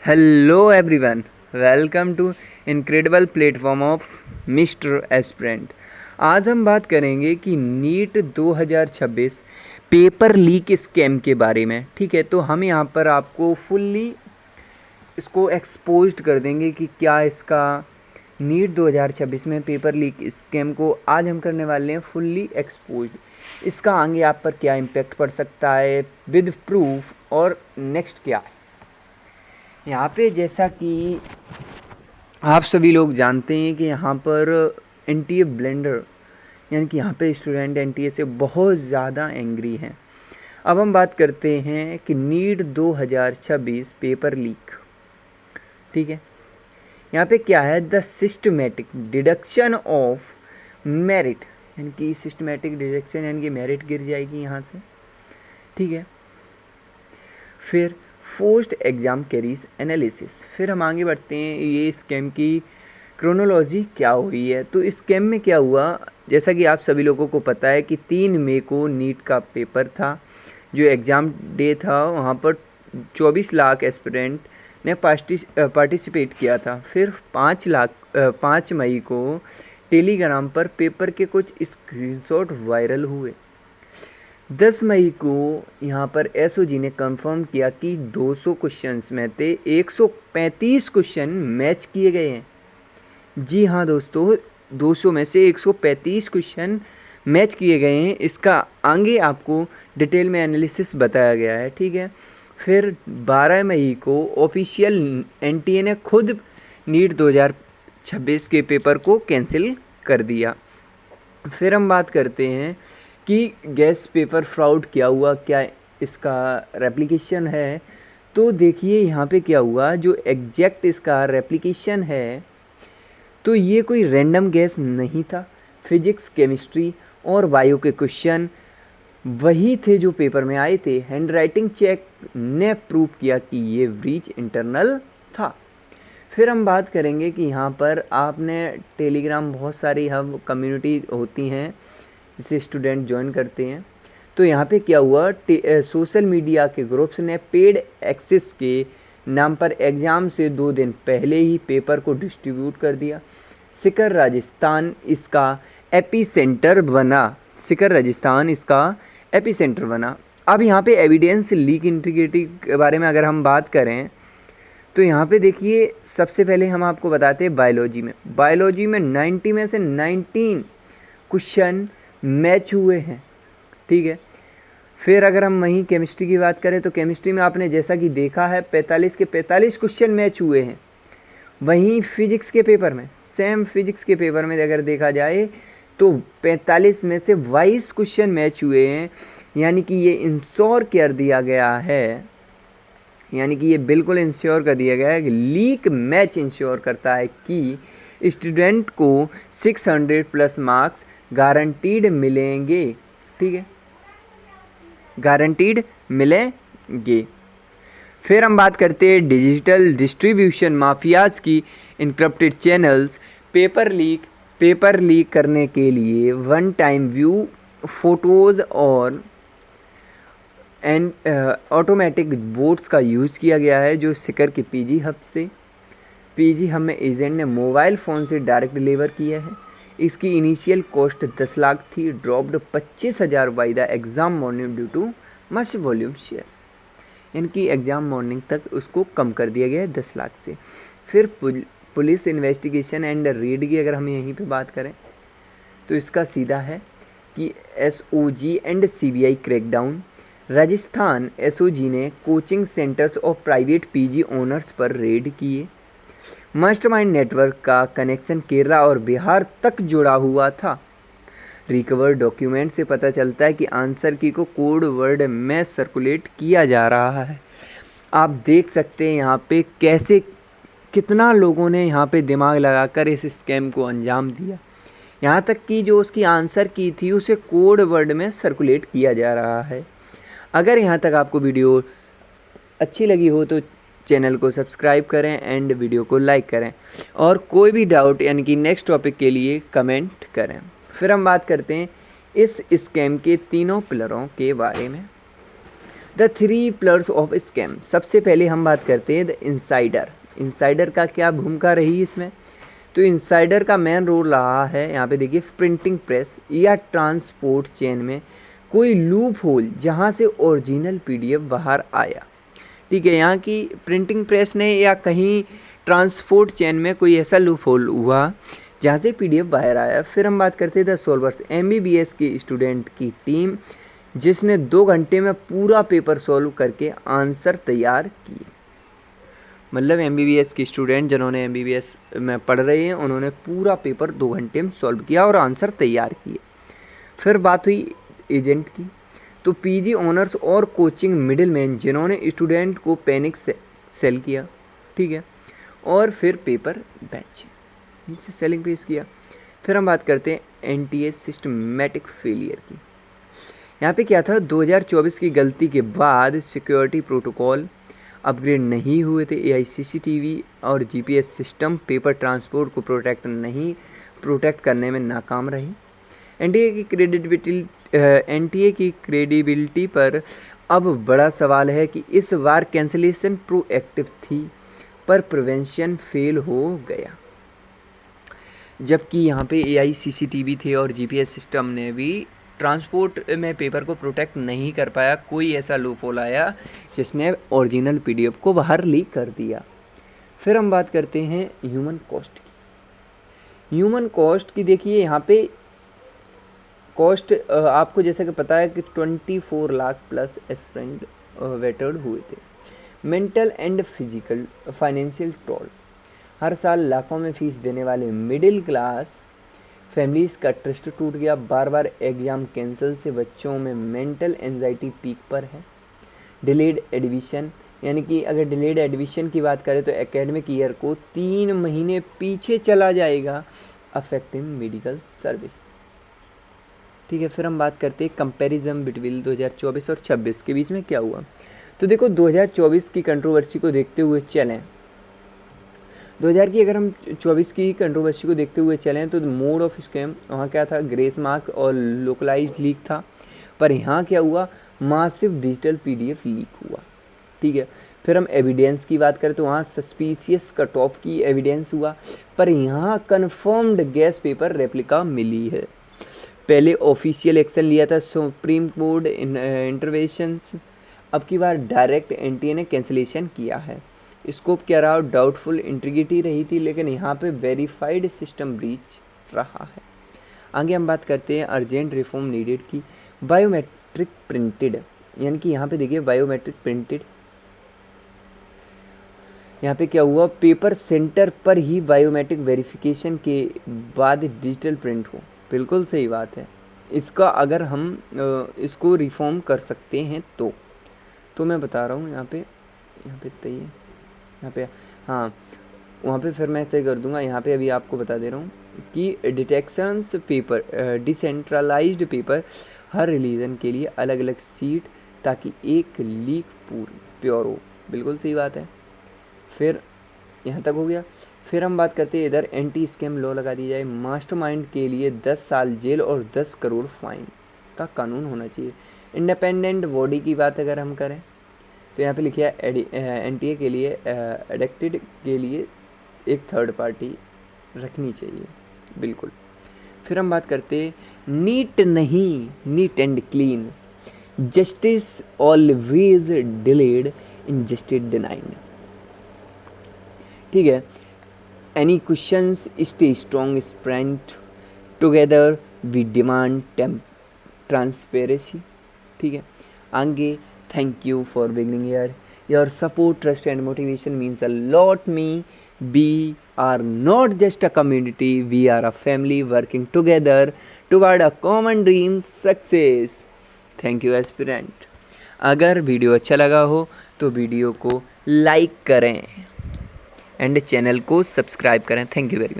Hello everyone, welcome to incredible platform of mister aspirant. आज हम बात करेंगे कि नीट 2026 पेपर लीक स्कैम के बारे में। ठीक है, तो हम यहाँ पर आपको फुल्ली इसको एक्सपोज्ड कर देंगे कि क्या इसका नीट 2026 में पेपर लीक स्कैम को आज हम करने वाले हैं फुल्ली एक्सपोज्ड। इसका आगे आप पर क्या इम्पेक्ट पड़ सकता है विद प्रूफ, और नेक्स्ट क्या है यहाँ पे। जैसा कि आप सभी लोग जानते हैं कि यहाँ पर एनटीए ब्लेंडर, यानी कि यहाँ पे स्टूडेंट एनटीए से बहुत ज़्यादा एंग्री हैं। अब हम बात करते हैं कि नीट 2026 पेपर लीक। ठीक है, यहाँ पे क्या है, the systematic deduction of merit, यानी कि सिस्टमेटिक डिडक्शन यानी कि मेरिट गिर जाएगी यहाँ से। ठीक है, फिर पोस्ट एग्ज़ाम कैरीज एनालिसिस। फिर हम आगे बढ़ते हैं, ये स्कैम की क्रोनोलॉजी क्या हुई है। तो इस स्कैम में क्या हुआ, जैसा कि आप सभी लोगों को पता है कि 3 मई को नीट का पेपर था, जो एग्ज़ाम डे था। वहाँ पर 24 लाख एस्पिरेंट ने पार्टिसिपेट किया था। फिर 5 मई को टेलीग्राम पर पेपर के कुछ स्क्रीनशॉट वायरल हुए। 10 मई को यहाँ पर एसओजी ने कंफर्म किया कि 200 क्वेश्चंस में से 135 क्वेश्चन मैच किए गए हैं। जी हाँ दोस्तों, 200 में से 135 क्वेश्चन मैच किए गए हैं। इसका आगे आपको डिटेल में एनालिसिस बताया गया है। ठीक है, फिर 12 मई को ऑफिशियल एनटीए ने खुद नीट 2026 के पेपर को कैंसिल कर दिया। फिर हम बात करते हैं कि गैस पेपर फ्रॉड क्या हुआ, क्या इसका रेप्लिकेशन है। तो देखिए यहाँ पे क्या हुआ, जो एग्जैक्ट इसका रेप्लिकेशन है, तो ये कोई रैंडम गैस नहीं था। फिजिक्स, केमिस्ट्री और बायो के क्वेश्चन वही थे जो पेपर में आए थे। हैंडराइटिंग चेक ने प्रूव किया कि ये ब्रीच इंटरनल था। फिर हम बात करेंगे कि यहाँ पर आपने टेलीग्राम, बहुत सारी हब कम्युनिटी होती हैं जिसे स्टूडेंट ज्वाइन करते हैं। तो यहाँ पे क्या हुआ, सोशल मीडिया के ग्रुप्स ने पेड एक्सेस के नाम पर एग्ज़ाम से 2 दिन पहले ही पेपर को डिस्ट्रीब्यूट कर दिया। सीकर राजस्थान इसका एपीसेंटर बना। सीकर राजस्थान इसका एपीसेंटर बना। अब यहाँ पे एविडेंस लीक इंटीग्रिटी के बारे में अगर हम बात करें तो यहाँ पे देखिए, सबसे पहले हम आपको बताते हैं बायोलॉजी में 90 में से 19 क्वेश्चन मैच हुए हैं। ठीक है, फिर अगर हम वहीं केमिस्ट्री की बात करें तो केमिस्ट्री में आपने जैसा कि देखा है 45 के 45 क्वेश्चन मैच हुए हैं। वहीं फिजिक्स के पेपर में, सेम फिजिक्स के पेपर में अगर देखा जाए तो 45 में से 22 क्वेश्चन मैच हुए हैं। यानी कि ये इंश्योर कर दिया गया है, यानी कि ये बिल्कुल इंश्योर कर दिया गया है कि लीक मैच इंश्योर करता है कि स्टूडेंट को 600 प्लस मार्क्स गारंटीड मिलेंगे। ठीक है, गारंटीड मिलेंगे। फिर हम बात करते हैं डिजिटल डिस्ट्रीब्यूशन माफियाज की इनक्रप्टेड चैनल्स। पेपर लीक करने के लिए वन टाइम व्यू फोटोज़ और ऑटोमेटिक बोट्स का यूज़ किया गया है, जो सीकर के पीजी हब में एजेंट ने मोबाइल फ़ोन से डायरेक्ट डिलीवर किया है। इसकी इनिशियल कॉस्ट 10 लाख थी, dropped 25,000 by the exam morning due too much volume share. यानी कि एग्ज़ाम मॉर्निंग तक उसको कम कर दिया गया है 10 लाख से। फिर पुलिस इन्वेस्टिगेशन एंड रेड की अगर हम यहीं पे बात करें तो इसका सीधा है कि SOG and CBI crackdown. Rajasthan SOG ने कोचिंग सेंटर्स और प्राइवेट पीजी ओनर्स पर रेड किए। मास्टरमाइंड नेटवर्क का कनेक्शन केरला और बिहार तक जुड़ा हुआ था। रिकवर डॉक्यूमेंट से पता चलता है कि आंसर की को कोड वर्ड में सर्कुलेट किया जा रहा है। आप देख सकते हैं यहाँ पे कैसे कितना लोगों ने यहाँ पे दिमाग लगाकर इस स्कैम को अंजाम दिया। यहाँ तक कि जो उसकी आंसर की थी उसे कोड वर्ड में सर्कुलेट किया जा रहा है। अगर यहाँ तक आपको वीडियो अच्छी लगी हो तो चैनल को सब्सक्राइब करें एंड वीडियो को लाइक करें, और कोई भी डाउट यानी कि नेक्स्ट टॉपिक के लिए कमेंट करें। फिर हम बात करते हैं इस स्कैम के 3 पिलरों के बारे में। The 3 pillars of scam. सबसे पहले हम बात करते हैं द इनसाइडर। इनसाइडर का क्या भूमिका रही इसमें? तो इनसाइडर का मेन रोल रहा है, यहाँ पे देखिए, प्रिंटिंग प्रेस या ट्रांसपोर्ट चेन में कोई लूप होल जहाँ से ओरिजिनल पीडीएफ बाहर आया। ठीक है, यहाँ की प्रिंटिंग प्रेस ने या कहीं ट्रांसपोर्ट चेन में कोई ऐसा लूप होल हुआ जहाँ से पीडीएफ बाहर आया। फिर हम बात करते हैं द सॉल्वर्स। एमबीबीएस की स्टूडेंट की टीम जिसने 2 घंटे में पूरा पेपर सॉल्व करके आंसर तैयार किए। मतलब एमबीबीएस की स्टूडेंट जिन्होंने एमबीबीएस में पढ़ रहे हैं, उन्होंने पूरा पेपर 2 घंटे में सॉल्व किया और आंसर तैयार किए। फिर बात हुई एजेंट की। तो पीजी ऑनर्स और कोचिंग मिडिलमैन जिन्होंने स्टूडेंट को पैनिक सेल किया। ठीक है, और फिर पेपर बेचे, इनसे सेलिंग पेश किया। फिर हम बात करते हैं एनटीए सिस्टमेटिक फेलियर की। यहाँ पे क्या था, 2024 की गलती के बाद सिक्योरिटी प्रोटोकॉल अपग्रेड नहीं हुए थे। एआई सीसीटीवी और जीपीएस सिस्टम पेपर ट्रांसपोर्ट को प्रोटेक्ट करने में नाकाम रहे। एनटीए की क्रेडिबिलिटी पर अब बड़ा सवाल है कि इस बार कैंसिलेशन प्रोएक्टिव थी पर प्रिवेंशन फेल हो गया। जबकि यहाँ पे एआई सीसीटीवी थे और जीपीएस सिस्टम ने भी ट्रांसपोर्ट में पेपर को प्रोटेक्ट नहीं कर पाया। कोई ऐसा लूप होल आया जिसने ओरिजिनल पीडीएफ को बाहर लीक कर दिया। फिर हम बात करते हैं ह्यूमन कॉस्ट की। ह्यूमन कॉस्ट की देखिए, यहाँ पे कॉस्ट आपको जैसे कि पता है कि 24 लाख प्लस एस्पिरेंट वेटेड हुए थे। Mental and physical financial toll. हर साल लाखों में फीस देने वाले मिडिल क्लास फैमिलीज़ का ट्रस्ट टूट गया। बार बार एग्ज़ाम कैंसिल से बच्चों में मेंटल एंजाइटी पीक पर है। डिलेड एडमिशन, यानी कि अगर डिलेड एडमिशन की बात करें तो एकेडमिक ईयर को 3 महीने पीछे चला जाएगा, अफेक्टिंग मेडिकल सर्विस। ठीक है, फिर हम बात करते हैं कंपैरिजन बिटवीन 2024 और 26 के बीच में क्या हुआ। तो देखो, 2024 की कंट्रोवर्सी को देखते हुए चलें, 2000 की अगर हम 24 की कंट्रोवर्सी को देखते हुए चलें तो मोड ऑफ स्कैम वहाँ क्या था, ग्रेस मार्क और लोकलाइज्ड लीक था। पर यहाँ क्या हुआ, मासिव डिजिटल पीडीएफ लीक हुआ। ठीक है, फिर हम एविडेंस की बात करें तो वहाँ सस्पिशियस कट ऑफ की एविडेंस हुआ, पर यहाँ कन्फर्म्ड गैस पेपर रेप्लिका मिली है। पहले ऑफिशियल एक्शन लिया था सुप्रीम कोर्ट इंटरवेंशंस, अब की बार डायरेक्ट एनटीए ने कैंसिलेशन किया है। स्कोप क्या रहा, डाउटफुल इंटीग्रिटी रही थी, लेकिन यहाँ पे वेरीफाइड सिस्टम ब्रीच रहा है। आगे हम बात करते हैं अर्जेंट रिफॉर्म नीडेड की। बायोमेट्रिक प्रिंटेड, यानी कि यहाँ पे देखिए बायोमेट्रिक प्रिंटेड, यहाँ पे क्या हुआ, पेपर सेंटर पर ही बायोमेट्रिक वेरिफिकेशन के बाद डिजिटल प्रिंट हो। बिल्कुल सही बात है। इसका अगर हम इसको रिफॉर्म कर सकते हैं तो मैं बता रहा हूँ यहाँ पे तय है, यहाँ पे हाँ, वहाँ पे फिर मैं ऐसे कर दूंगा। यहाँ पे अभी आपको बता दे रहा हूँ कि डिटेक्शंस पेपर, डिसेंट्रलाइज्ड पेपर हर रिलीजन के लिए अलग अलग सीट, ताकि एक लीक प्योर हो। बिल्कुल सही बात है। फिर यहाँ तक हो गया। फिर हम बात करते हैं इधर एंटी स्कैम लॉ लगा दी जाए। मास्टरमाइंड के लिए 10 साल जेल और 10 करोड़ फाइन का कानून होना चाहिए। इंडिपेंडेंट बॉडी की बात अगर हम करें तो यहाँ पे लिखा है एनटीए के लिए एडिक्टेड के लिए एक थर्ड पार्टी रखनी चाहिए। बिल्कुल। फिर हम बात करते हैं नीट नहीं, neat and clean. Justice always delayed, injustice denied. ठीक है, any questions, stay strong, sprint together, we demand transparency. ठीक है, आगे thank you for being here. Your support, trust and motivation means a lot me. We are not just a community, we are a family working together toward a common dream, success. Thank you aspirant. अगर video अच्छा लगा हो तो video को like करें and channel को subscribe करें। Thank you very much.